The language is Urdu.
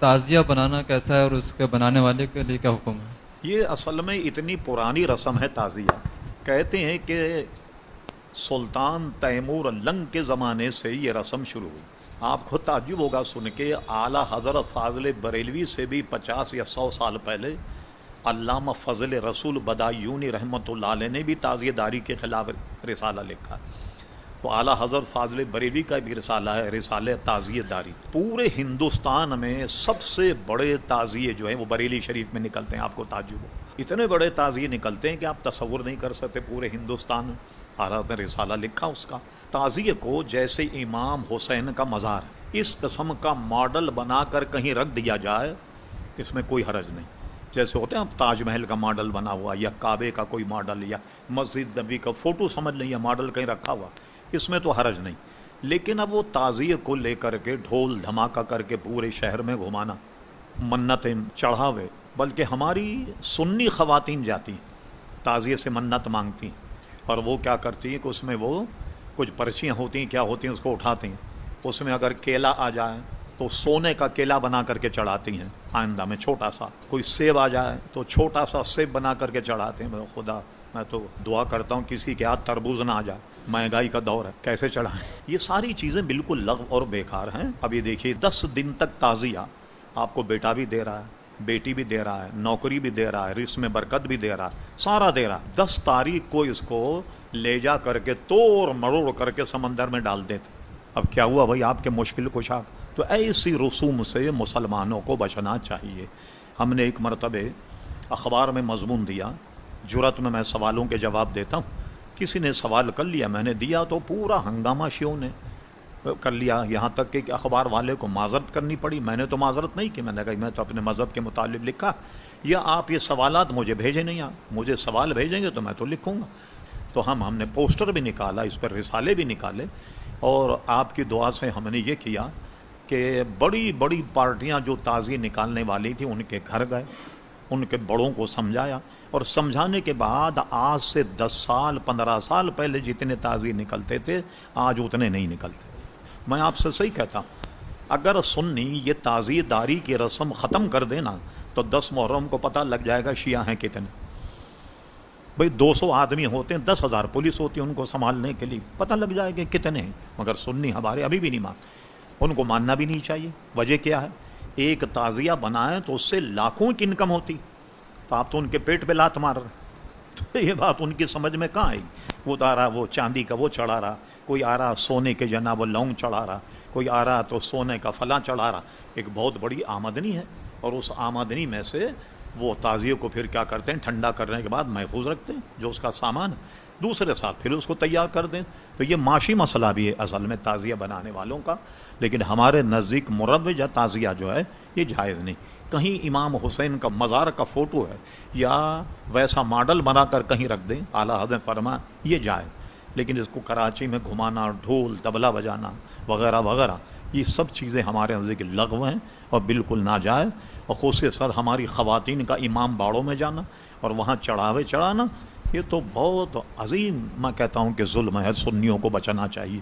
تعزیہ بنانا کیسا ہے اور اس کے بنانے والے کے لیے کیا حکم ہے؟ یہ اصل میں اتنی پرانی رسم ہے تعزیہ. کہتے ہیں کہ سلطان تیمور لنگ کے زمانے سے یہ رسم شروع ہوئی. آپ کو تعجب ہوگا سن کے، اعلیٰ حضرت فاضل بریلوی سے بھی 50 یا 100 سال پہلے علامہ فضل رسول بدایونی رحمۃ اللہ علیہ نے بھی تعزیہ داری کے خلاف رسالہ لکھا. تو اعلیٰ حضرت فاضل بریلوی کا بھی رسالہ ہے، رسالہ تعزیہ داری. پورے ہندوستان میں سب سے بڑے تعزیے جو ہیں وہ بریلی شریف میں نکلتے ہیں. آپ کو تعجب ہو، اتنے بڑے تعزیے نکلتے ہیں کہ آپ تصور نہیں کر سکتے پورے ہندوستان میں. اعلیٰ نے رسالہ لکھا اس کا. تعزیے کو جیسے امام حسین کا مزار اس قسم کا ماڈل بنا کر کہیں رکھ دیا جائے، اس میں کوئی حرج نہیں. جیسے ہوتے ہیں اب تاج محل کا ماڈل بنا ہوا، یا کعبے کا کوئی ماڈل، یا مسجد نبی کا فوٹو سمجھ لیں یا ماڈل کہیں رکھا ہوا، اس میں تو حرج نہیں. لیکن اب وہ تعزیے کو لے کر کے ڈھول دھماکہ کر کے پورے شہر میں گھمانا، منتیں چڑھاوے. بلکہ ہماری سنی خواتین جاتی ہیں تعزیے سے منت مانگتی ہیں، اور وہ کیا کرتی ہیں کہ اس میں وہ کچھ پرچیاں ہوتی ہیں، کیا ہوتی ہیں، اس کو اٹھاتی ہیں. اس میں اگر کیلا آ جائے تو سونے کا کیلا بنا کر کے چڑھاتی ہیں آئندہ میں چھوٹا سا. کوئی سیب آ جائے تو چھوٹا سا سیب بنا کر کے چڑھاتے ہیں. خدا میں تو دعا کرتا ہوں کسی کے ہاتھ تربوز نہ آ جائے، مہنگائی کا دور ہے، کیسے چڑھائیں. یہ ساری چیزیں بالکل لغو اور بیکار ہیں. اب یہ دیکھیے 10 دن تک تعزیہ آپ کو بیٹا بھی دے رہا ہے، بیٹی بھی دے رہا ہے، نوکری بھی دے رہا ہے، رزق میں برکت بھی دے رہا ہے، سارا دے رہا ہے. 10 تاریخ کو اس کو لے جا کر کے توڑ مروڑ کر کے سمندر میں ڈال دیتے. اب کیا ہوا بھائی آپ کے مشکل کشا؟ تو ایسی رسوم سے مسلمانوں کو بچنا چاہیے. ہم نے ایک مرتبہ اخبار میں مضمون دیا، جرأت میں سوالوں کے جواب دیتا ہوں. کسی نے سوال کر لیا، میں نے دیا تو پورا ہنگامہ شیعوں نے کر لیا، یہاں تک کہ اخبار والے کو معذرت کرنی پڑی. میں نے تو معذرت نہیں کی، میں نے کہا میں تو اپنے مذہب کے متعلق لکھا، یا آپ یہ سوالات مجھے بھیجیں نہیں، آپ مجھے سوال بھیجیں گے تو میں تو لکھوں گا. تو ہم نے پوسٹر بھی نکالا، اس پر رسالے بھی نکالے، اور آپ کی دعا سے ہم نے یہ کیا کہ بڑی بڑی پارٹیاں جو تعزیے نکالنے والی تھیں ان کے گھر گئے، ان کے بڑوں کو سمجھایا، اور سمجھانے کے بعد آج سے 10 سال 15 سال پہلے جتنے تعزیے نکلتے تھے آج اتنے نہیں نکلتے. میں آپ سے صحیح کہتا ہوں، اگر سنی یہ تعزیہ داری کی رسم ختم کر دینا تو 10 محرم کو پتہ لگ جائے گا شیعہ ہیں کتنے. بھئی 200 آدمی ہوتے ہیں، 10,000 پولیس ہوتی ہے ان کو سنبھالنے کے لیے، پتہ لگ جائے گا کتنے ہیں. مگر سنی ہمارے ابھی بھی نہیں ان کو ماننا بھی نہیں چاہیے. وجہ کیا ہے؟ ایک تعزیہ بنائیں تو اس سے لاکھوں کی انکم ہوتی، تو آپ تو ان کے پیٹ پہ لات مار رہے. تو یہ بات ان کی سمجھ میں کہاں آئی؟ وہ آ رہا وہ چاندی کا وہ چڑھا رہا، کوئی آ رہا سونے کے جناب وہ لونگ چڑھا رہا، کوئی آ رہا تو سونے کا فلاں چڑھا رہا. ایک بہت بڑی آمدنی ہے، اور اس آمدنی میں سے وہ تعزیے کو پھر کیا کرتے ہیں، ٹھنڈا کرنے کے بعد محفوظ رکھتے ہیں جو اس کا سامان ہے، دوسرے سال پھر اس کو تیار کر دیں. تو یہ معاشی مسئلہ بھی ہے اصل میں تعزیہ بنانے والوں کا. لیکن ہمارے نزدیک مروج تعزیہ جو ہے یہ جائز نہیں. کہیں امام حسین کا مزار کا فوٹو ہے یا ویسا ماڈل بنا کر کہیں رکھ دیں، اعلیٰ حضرت فرما یہ جائز. لیکن اس کو کراچی میں گھمانا، ڈھول طبلہ بجانا وغیرہ وغیرہ، یہ سب چیزیں ہمارے نزدیک لغو ہیں اور بالکل ناجائز. اور خصوصاً ہماری خواتین کا امام باڑوں میں جانا اور وہاں چڑھاوے چڑھانا، یہ تو بہت عظیم میں کہتا ہوں کہ ظلم ہے. سنیوں کو بچنا چاہیے.